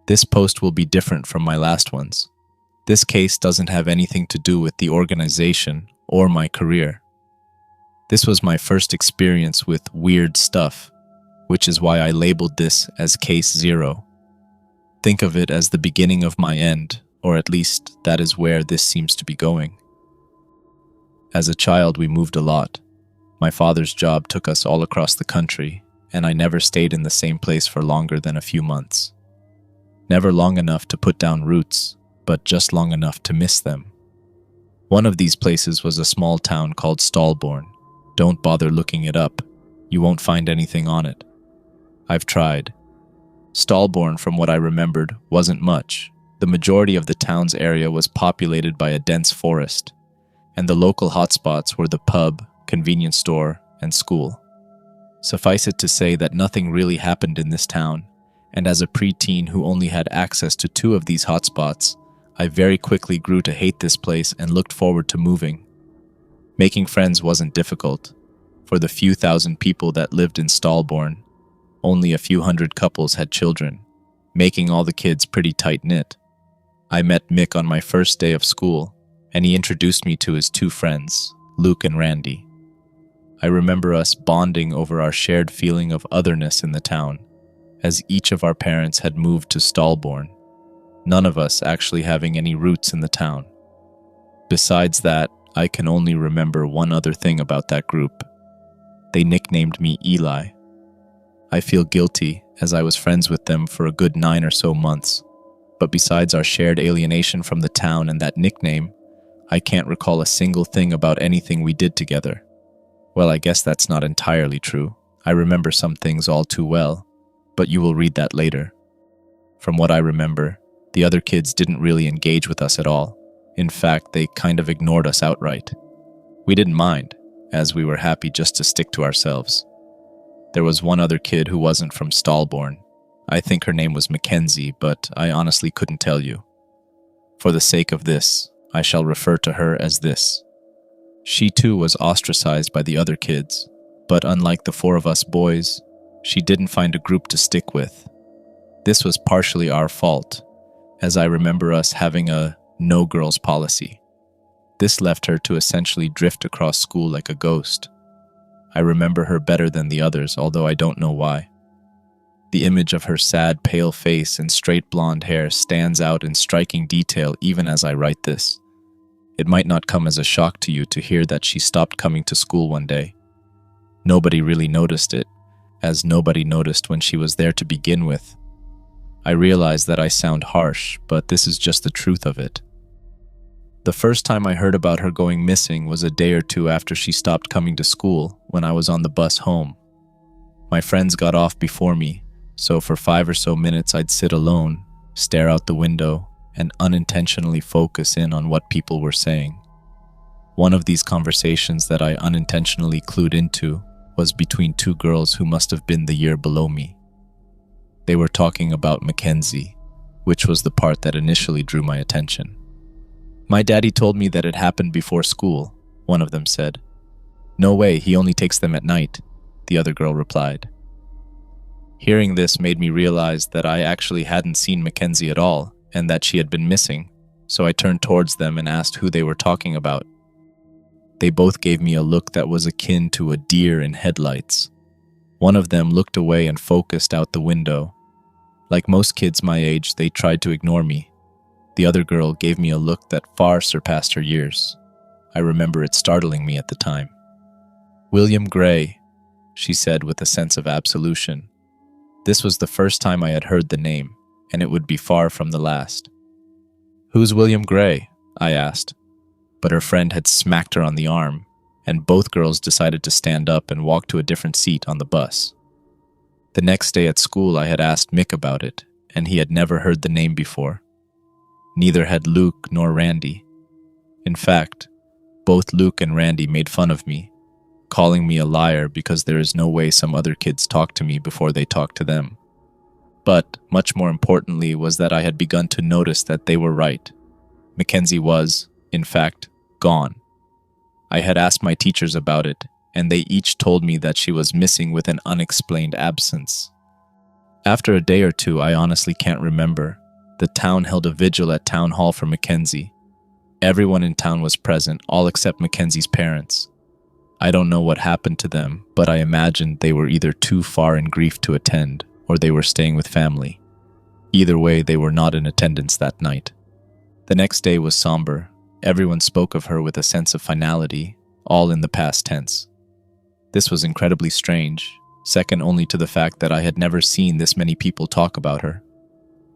This post will be different from my last ones. This case doesn't have anything to do with the organization or my career. This was my first experience with weird stuff, which is why I labeled this as Case 0. Think of it as the beginning of my end, or at least that is where this seems to be going. As a child, we moved a lot. My father's job took us all across the country, and I never stayed in the same place for longer than a few months. Never long enough to put down roots, but just long enough to miss them. One of these places was a small town called Stalborn. Don't bother looking it up. You won't find anything on it. I've tried. Stalborn, from what I remembered, wasn't much. The majority of the town's area was populated by a dense forest, and the local hotspots were the pub, convenience store, and school. Suffice it to say that nothing really happened in this town, and as a preteen who only had access to 2 of these hotspots, I very quickly grew to hate this place and looked forward to moving. Making friends wasn't difficult. For the few thousand people that lived in Stalborn, only a few hundred couples had children, making all the kids pretty tight-knit. I met Mick on my first day of school, and he introduced me to his 2 friends, Luke and Randy. I remember us bonding over our shared feeling of otherness in the town, as each of our parents had moved to Stalborn, none of us actually having any roots in the town. Besides that, I can only remember one other thing about that group. They nicknamed me Eli. I feel guilty, as I was friends with them for a good 9 or so months, but besides our shared alienation from the town and that nickname, I can't recall a single thing about anything we did together. Well, I guess that's not entirely true. I remember some things all too well, but you will read that later. From what I remember, the other kids didn't really engage with us at all. In fact, they kind of ignored us outright. We didn't mind, as we were happy just to stick to ourselves. There was one other kid who wasn't from Stalborn. I think her name was Mackenzie, but I honestly couldn't tell you. For the sake of this, I shall refer to her as this. She too was ostracized by the other kids, but unlike the 4 of us boys, she didn't find a group to stick with. This was partially our fault, as I remember us having a no girls policy. This left her to essentially drift across school like a ghost. I remember her better than the others, although I don't know why. The image of her sad, pale face and straight blonde hair stands out in striking detail even as I write this. It might not come as a shock to you to hear that she stopped coming to school one day. Nobody really noticed it, as nobody noticed when she was there to begin with. I realize that I sound harsh, but this is just the truth of it. The first time I heard about her going missing was a day or 2 after she stopped coming to school, when I was on the bus home. My friends got off before me, so for 5 or so minutes I'd sit alone, stare out the window, and unintentionally focus in on what people were saying. One of these conversations that I unintentionally clued into was between 2 girls who must have been the year below me. They were talking about Mackenzie, which was the part that initially drew my attention. "My daddy told me that it happened before school," one of them said. "No way, he only takes them at night," the other girl replied. Hearing this made me realize that I actually hadn't seen Mackenzie at all, and that she had been missing, so I turned towards them and asked who they were talking about. They both gave me a look that was akin to a deer in headlights. One of them looked away and focused out the window. Like most kids my age, they tried to ignore me. The other girl gave me a look that far surpassed her years. I remember it startling me at the time. "William Gray," she said with a sense of absolution. This was the first time I had heard the name, and it would be far from the last. "Who's William Gray?" I asked, but her friend had smacked her on the arm, and both girls decided to stand up and walk to a different seat on the bus. The next day at school I had asked Mick about it, and he had never heard the name before. Neither had Luke nor Randy. In fact, both Luke and Randy made fun of me, calling me a liar because there is no way some other kids talk to me before they talk to them. But, much more importantly, was that I had begun to notice that they were right. Mackenzie was, in fact, gone. I had asked my teachers about it, and they each told me that she was missing with an unexplained absence. After a day or two, I honestly can't remember, The town held a vigil at town hall for Mackenzie. Everyone in town was present, all except Mackenzie's parents. I don't know what happened to them, but I imagined they were either too far in grief to attend, or they were staying with family. Either way, they were not in attendance that night. The next day was somber. Everyone spoke of her with a sense of finality, all in the past tense. This was incredibly strange, second only to the fact that I had never seen this many people talk about her.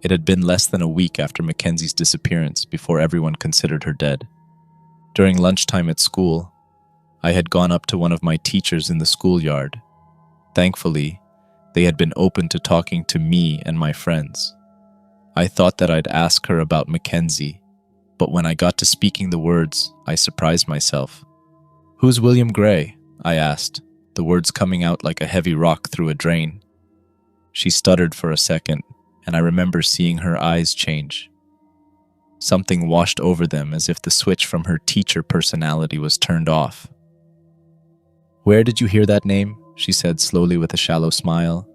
It had been less than a week after Mackenzie's disappearance before everyone considered her dead. During lunchtime at school, I had gone up to one of my teachers in the schoolyard. Thankfully, they had been open to talking to me and my friends. I thought that I'd ask her about Mackenzie, but when I got to speaking the words, I surprised myself. "Who's William Gray?" I asked, the words coming out like a heavy rock through a drain. She stuttered for a second, and I remember seeing her eyes change. Something washed over them as if the switch from her teacher personality was turned off. "Where did you hear that name?" she said slowly with a shallow smile.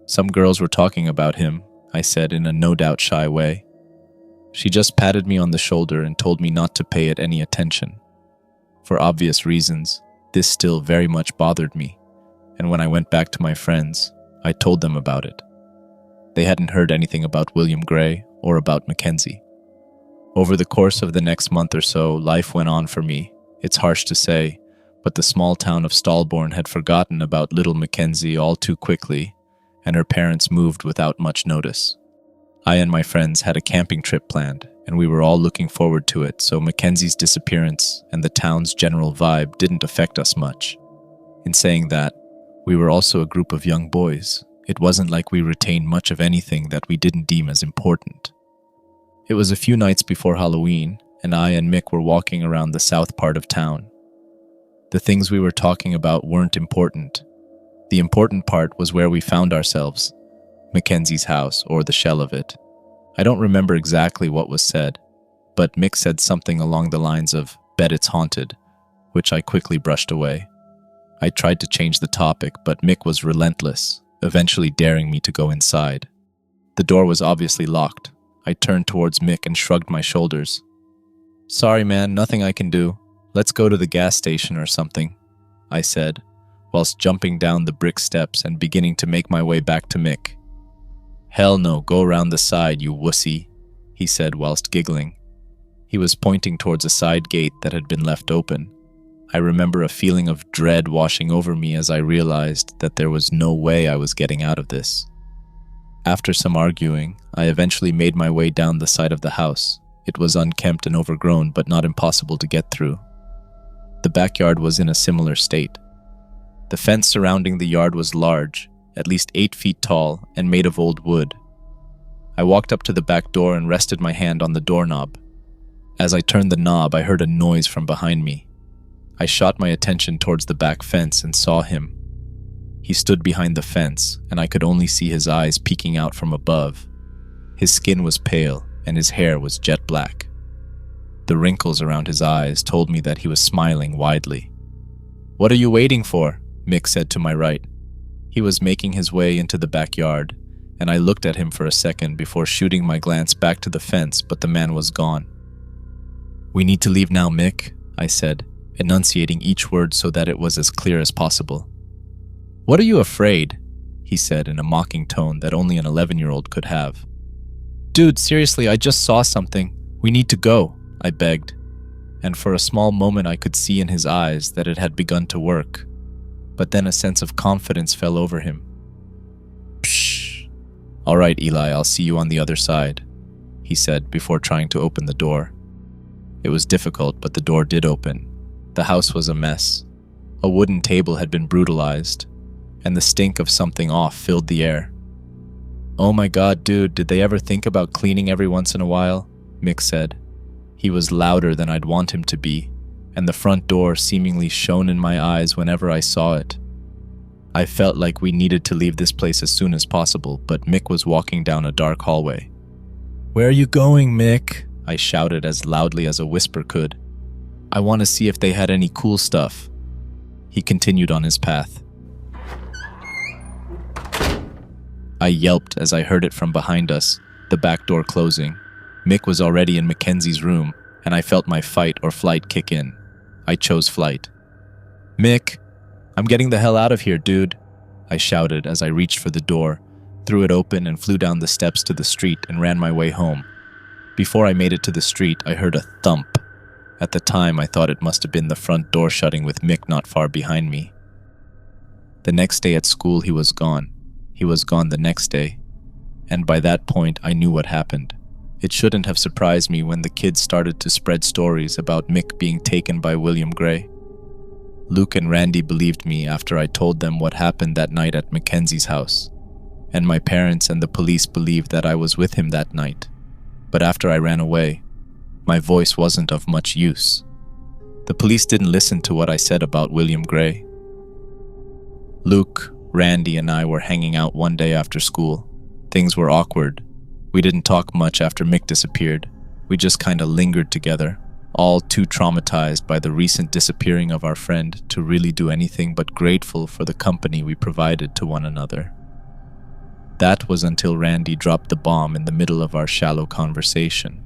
"Some girls were talking about him," I said in a no-doubt shy way. She just patted me on the shoulder and told me not to pay it any attention. For obvious reasons, this still very much bothered me, and when I went back to my friends, I told them about it. They hadn't heard anything about William Gray or about Mackenzie. Over the course of the next month or so, life went on for me. It's harsh to say, but the small town of Stalborn had forgotten about little Mackenzie all too quickly, and her parents moved without much notice. I and my friends had a camping trip planned, and we were all looking forward to it, so Mackenzie's disappearance and the town's general vibe didn't affect us much. In saying that, we were also a group of young boys. It wasn't like we retained much of anything that we didn't deem as important. It was a few nights before Halloween, and I and Mick were walking around the south part of town. The things we were talking about weren't important. The important part was where we found ourselves, Mackenzie's house, or the shell of it. I don't remember exactly what was said, but Mick said something along the lines of, "Bet it's haunted," which I quickly brushed away. I tried to change the topic, but Mick was relentless, eventually daring me to go inside. The door was obviously locked. I turned towards Mick and shrugged my shoulders. "Sorry man, nothing I can do. Let's go to the gas station or something," I said, whilst jumping down the brick steps and beginning to make my way back to Mick. "Hell no, go around the side, you wussy," he said whilst giggling. He was pointing towards a side gate that had been left open. I remember a feeling of dread washing over me as I realized that there was no way I was getting out of this. After some arguing, I eventually made my way down the side of the house. It was unkempt and overgrown, but not impossible to get through. The backyard was in a similar state. The fence surrounding the yard was large, at least 8 feet tall, and made of old wood. I walked up to the back door and rested my hand on the doorknob. As I turned the knob, I heard a noise from behind me. I shot my attention towards the back fence and saw him. He stood behind the fence, and I could only see his eyes peeking out from above. His skin was pale, and his hair was jet black. The wrinkles around his eyes told me that he was smiling widely. "What are you waiting for?" Mick said to my right. He was making his way into the backyard, and I looked at him for a second before shooting my glance back to the fence, but the man was gone. "We need to leave now, Mick," I said, enunciating each word so that it was as clear as possible. "What are you afraid?" he said in a mocking tone that only an 11-year-old could have. "Dude, seriously, I just saw something. We need to go," I begged, and for a small moment I could see in his eyes that it had begun to work, but then a sense of confidence fell over him. "Pshh. All right, Eli, I'll see you on the other side," he said before trying to open the door. It was difficult, but the door did open. The house was a mess. A wooden table had been brutalized, and the stink of something off filled the air. "Oh my god, dude, did they ever think about cleaning every once in a while?" Mick said. He was louder than I'd want him to be, and the front door seemingly shone in my eyes whenever I saw it. I felt like we needed to leave this place as soon as possible, but Mick was walking down a dark hallway. "Where are you going, Mick?" I shouted as loudly as a whisper could. "I want to see if they had any cool stuff." He continued on his path. I yelped as I heard it from behind us, the back door closing. Mick was already in Mackenzie's room, and I felt my fight or flight kick in. I chose flight. "Mick, I'm getting the hell out of here, dude," I shouted as I reached for the door, threw it open and flew down the steps to the street and ran my way home. Before I made it to the street, I heard a thump. At the time, I thought it must have been the front door shutting with Mick not far behind me. The next day at school, he was gone. He was gone the next day. And by that point, I knew what happened. It shouldn't have surprised me when the kids started to spread stories about Mick being taken by William Gray. Luke and Randy believed me after I told them what happened that night at Mackenzie's house. And my parents and the police believed that I was with him that night. But after I ran away, my voice wasn't of much use. The police didn't listen to what I said about William Gray. Luke, Randy, and I were hanging out one day after school. Things were awkward. We didn't talk much after Mick disappeared. We just kinda lingered together, all too traumatized by the recent disappearing of our friend to really do anything but grateful for the company we provided to one another. That was until Randy dropped the bomb in the middle of our shallow conversation.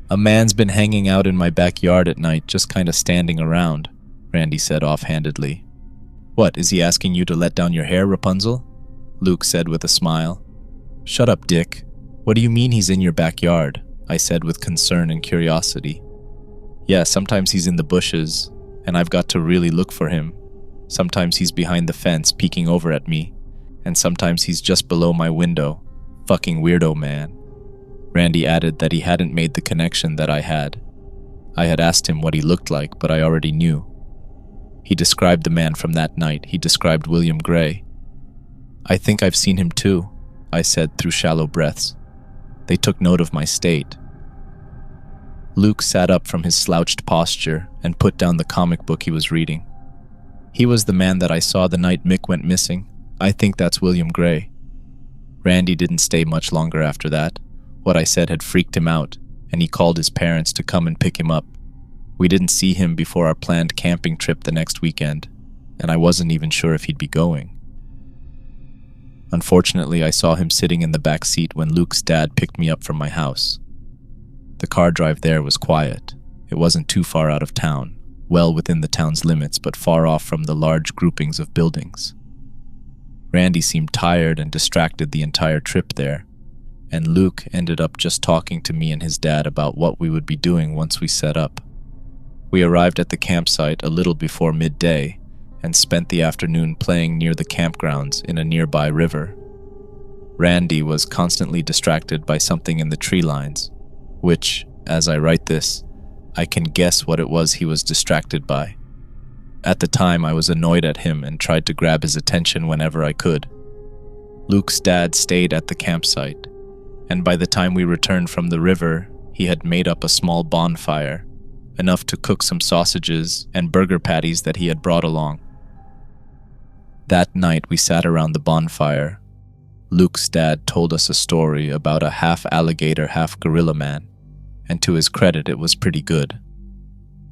"A man's been hanging out in my backyard at night, just kinda standing around," Randy said offhandedly. "What, is he asking you to let down your hair, Rapunzel?" Luke said with a smile. "Shut up, Dick. What do you mean he's in your backyard?" I said with concern and curiosity. "Yeah, sometimes he's in the bushes, and I've got to really look for him. Sometimes he's behind the fence peeking over at me, and sometimes he's just below my window. Fucking weirdo, man." Randy added that he hadn't made the connection that I had. I had asked him what he looked like, but I already knew. He described the man from that night. He described William Gray. "I think I've seen him too," I said through shallow breaths. They took note of my state. Luke sat up from his slouched posture and put down the comic book he was reading. "He was the man that I saw the night Mick went missing. I think that's William Gray." Randy didn't stay much longer after that. What I said had freaked him out, and he called his parents to come and pick him up. We didn't see him before our planned camping trip the next weekend, and I wasn't even sure if he'd be going. Unfortunately, I saw him sitting in the back seat when Luke's dad picked me up from my house. The car drive there was quiet. It wasn't too far out of town, well within the town's limits, but far off from the large groupings of buildings. Randy seemed tired and distracted the entire trip there, and Luke ended up just talking to me and his dad about what we would be doing once we set up. We arrived at the campsite a little before midday and spent the afternoon playing near the campgrounds in a nearby river. Randy was constantly distracted by something in the tree lines, which, as I write this, I can guess what it was he was distracted by. At the time, I was annoyed at him and tried to grab his attention whenever I could. Luke's dad stayed at the campsite, and by the time we returned from the river, he had made up a small bonfire, enough to cook some sausages and burger patties that he had brought along. That night, we sat around the bonfire. Luke's dad told us a story about a half-alligator, half-gorilla man, and to his credit, it was pretty good.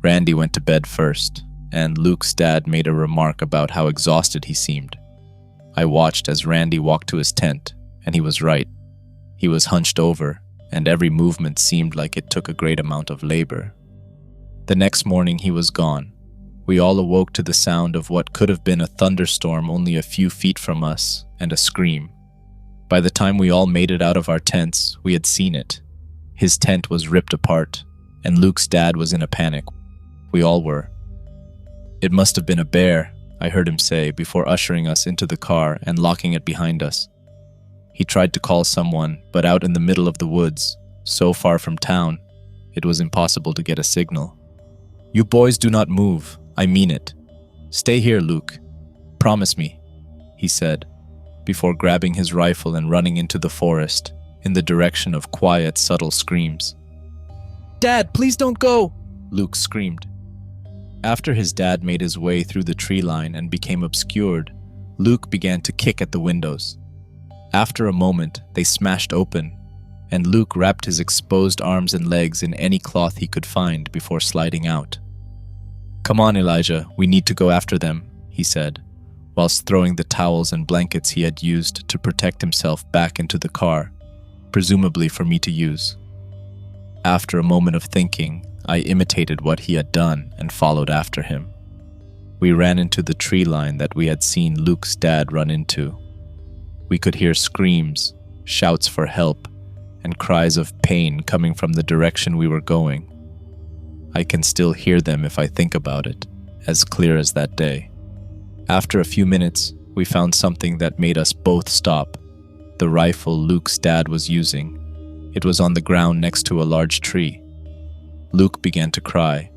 Randy went to bed first, and Luke's dad made a remark about how exhausted he seemed. I watched as Randy walked to his tent, and he was right. He was hunched over, and every movement seemed like it took a great amount of labor. The next morning, he was gone. We all awoke to the sound of what could have been a thunderstorm only a few feet from us, and a scream. By the time we all made it out of our tents, we had seen it. His tent was ripped apart, and Luke's dad was in a panic. We all were. "It must have been a bear," I heard him say before ushering us into the car and locking it behind us. He tried to call someone, but out in the middle of the woods, so far from town, it was impossible to get a signal. "You boys do not move. I mean it. Stay here, Luke. Promise me," he said, before grabbing his rifle and running into the forest in the direction of quiet, subtle screams. "Dad, please don't go!" Luke screamed. After his dad made his way through the tree line and became obscured, Luke began to kick at the windows. After a moment, they smashed open, and Luke wrapped his exposed arms and legs in any cloth he could find before sliding out. "Come on, Elijah, we need to go after them," he said, whilst throwing the towels and blankets he had used to protect himself back into the car. presumably for me to use. After a moment of thinking, I imitated what he had done and followed after him. We ran into the tree line that we had seen Luke's dad run into. We could hear screams, shouts for help, and cries of pain coming from the direction we were going. I can still hear them if I think about it, as clear as that day. After a few minutes, we found something that made us both stop. The rifle Luke's dad was using. It was on the ground next to a large tree. Luke began to cry.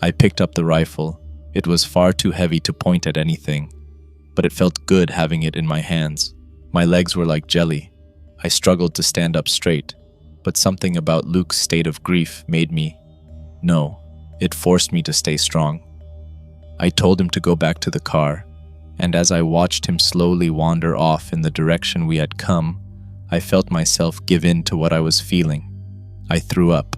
I picked up the rifle. It was far too heavy to point at anything, but it felt good having it in my hands. My legs were like jelly. I struggled to stand up straight, but something about Luke's state of grief made me. No, it forced me to stay strong. I told him to go back to the car, and as I watched him slowly wander off in the direction we had come, I felt myself give in to what I was feeling. I threw up.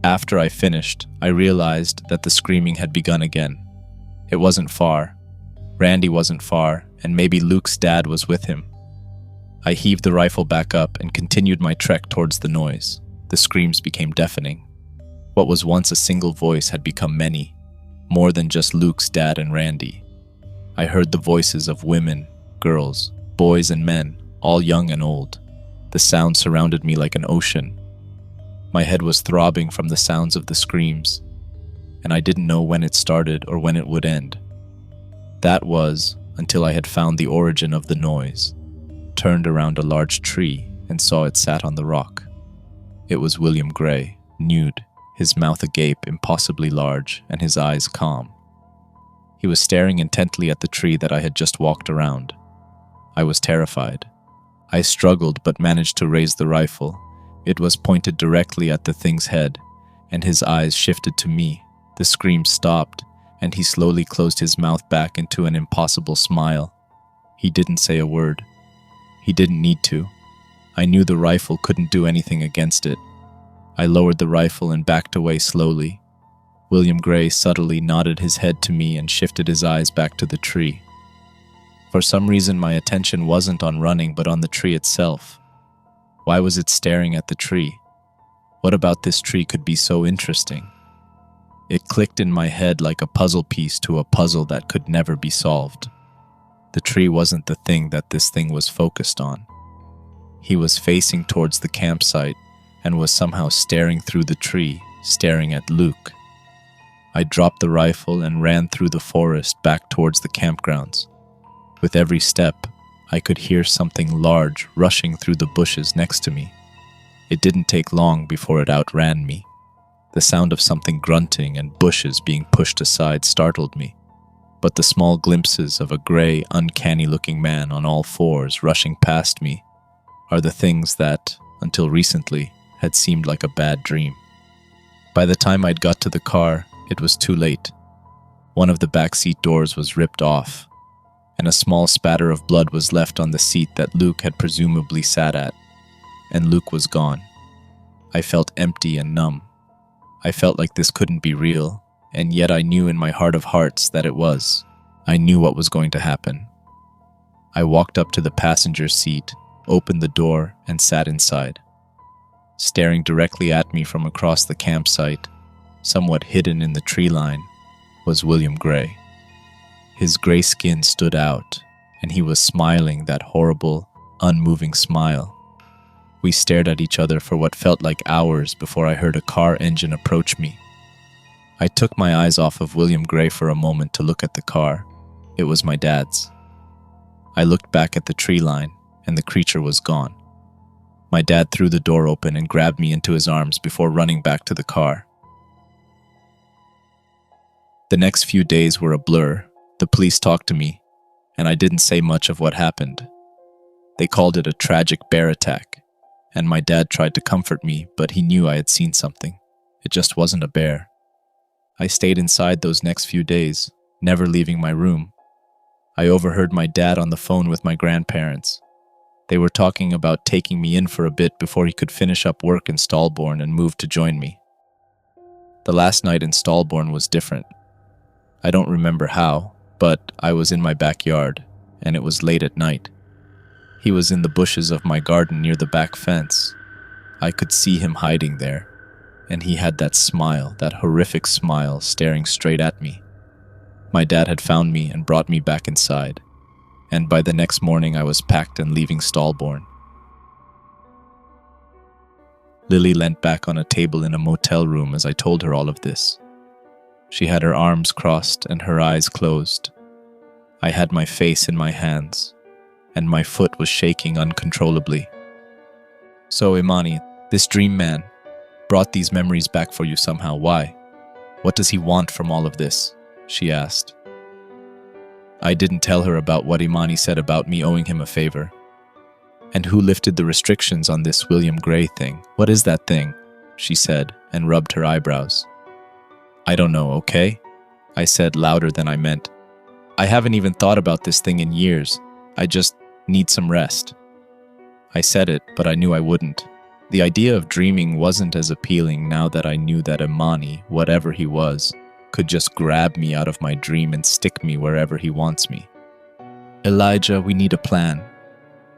After I finished, I realized that the screaming had begun again. It wasn't far. Randy wasn't far, and maybe Luke's dad was with him. I heaved the rifle back up and continued my trek towards the noise. The screams became deafening. What was once a single voice had become many, more than just Luke's dad and Randy. I heard the voices of women, girls, boys and men, all young and old. The sound surrounded me like an ocean. My head was throbbing from the sounds of the screams, and I didn't know when it started or when it would end. That was until I had found the origin of the noise, turned around a large tree, and saw it sat on the rock. It was William Gray, nude, his mouth agape, impossibly large, and his eyes calm. He was staring intently at the tree that I had just walked around. I was terrified. I struggled but managed to raise the rifle. It was pointed directly at the thing's head, and his eyes shifted to me. The scream stopped, and he slowly closed his mouth back into an impossible smile. He didn't say a word. He didn't need to. I knew the rifle couldn't do anything against it. I lowered the rifle and backed away slowly. William Gray subtly nodded his head to me and shifted his eyes back to the tree. For some reason, my attention wasn't on running but on the tree itself. Why was it staring at the tree? What about this tree could be so interesting? It clicked in my head like a puzzle piece to a puzzle that could never be solved. The tree wasn't the thing that this thing was focused on. He was facing towards the campsite and was somehow staring through the tree, staring at Luke. I dropped the rifle and ran through the forest back towards the campgrounds. With every step, I could hear something large rushing through the bushes next to me. It didn't take long before it outran me. The sound of something grunting and bushes being pushed aside startled me, but the small glimpses of a gray, uncanny-looking man on all fours rushing past me are the things that, until recently, had seemed like a bad dream. By the time I'd got to the car, it was too late. One of the backseat doors was ripped off, and a small spatter of blood was left on the seat that Luke had presumably sat at, and Luke was gone. I felt empty and numb. I felt like this couldn't be real, and yet I knew in my heart of hearts that it was. I knew what was going to happen. I walked up to the passenger seat, opened the door, and sat inside. Staring directly at me from across the campsite, somewhat hidden in the tree line, was William Gray. His gray skin stood out, and he was smiling that horrible, unmoving smile. We stared at each other for what felt like hours before I heard a car engine approach me. I took my eyes off of William Gray for a moment to look at the car. It was my dad's. I looked back at the tree line, and the creature was gone. My dad threw the door open and grabbed me into his arms before running back to the car. The next few days were a blur. The police talked to me, and I didn't say much of what happened. They called it a tragic bear attack, and my dad tried to comfort me, but he knew I had seen something. It just wasn't a bear. I stayed inside those next few days, never leaving my room. I overheard my dad on the phone with my grandparents. They were talking about taking me in for a bit before he could finish up work in Stalborn and move to join me. The last night in Stalborn was different. I don't remember how, but I was in my backyard, and it was late at night. He was in the bushes of my garden near the back fence. I could see him hiding there, and he had that smile, that horrific smile, staring straight at me. My dad had found me and brought me back inside, and by the next morning I was packed and leaving Stalborn. Lily leant back on a table in a motel room as I told her all of this. She had her arms crossed and her eyes closed. I had my face in my hands, and my foot was shaking uncontrollably. "So, Imani, this dream man brought these memories back for you somehow. Why? What does he want from all of this?" she asked. I didn't tell her about what Imani said about me owing him a favor. "And who lifted the restrictions on this William Gray thing? What is that thing?" she said, and rubbed her eyebrows. "I don't know, okay?" I said louder than I meant. "I haven't even thought about this thing in years. I just need some rest." I said it, but I knew I wouldn't. The idea of dreaming wasn't as appealing now that I knew that Imani, whatever he was, could just grab me out of my dream and stick me wherever he wants me. "Elijah, we need a plan.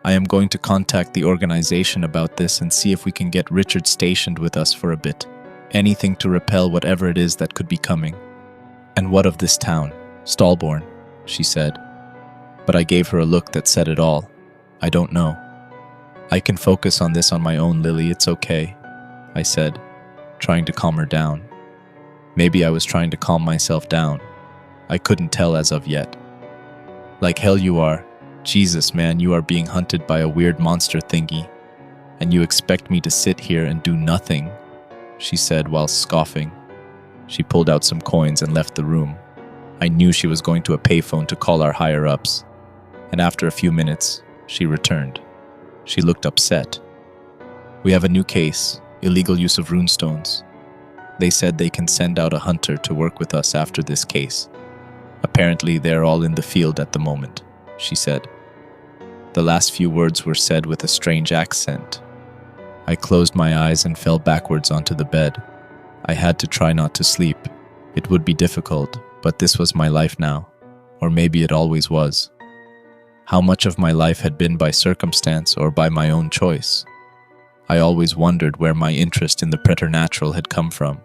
I am going to contact the organization about this and see if we can get Richard stationed with us for a bit. Anything to repel whatever it is that could be coming." "And what of this town? Stalborn," she said. But I gave her a look that said it all. "I don't know. I can focus on this on my own, Lily, it's okay," I said, trying to calm her down. Maybe I was trying to calm myself down. I couldn't tell as of yet. "Like hell you are. Jesus, man, you are being hunted by a weird monster thingy. And you expect me to sit here and do nothing," she said while scoffing. She pulled out some coins and left the room. I knew she was going to a payphone to call our higher-ups. And after a few minutes, she returned. She looked upset. "We have a new case, illegal use of runestones. They said they can send out a hunter to work with us after this case. Apparently, they're all in the field at the moment," she said. The last few words were said with a strange accent. I closed my eyes and fell backwards onto the bed. I had to try not to sleep. It would be difficult, but this was my life now. Or maybe it always was. How much of my life had been by circumstance or by my own choice? I always wondered where my interest in the preternatural had come from.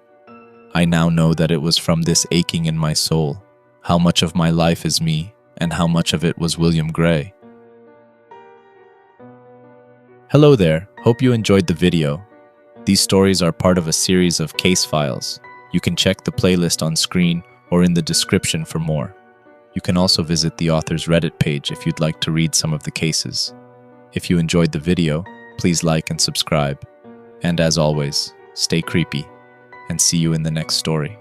I now know that it was from this aching in my soul. How much of my life is me, and how much of it was William Gray? Hello there, hope you enjoyed the video. These stories are part of a series of case files. You can check the playlist on screen or in the description for more. You can also visit the author's Reddit page if you'd like to read some of the cases. If you enjoyed the video, please like and subscribe. And as always, stay creepy, and see you in the next story.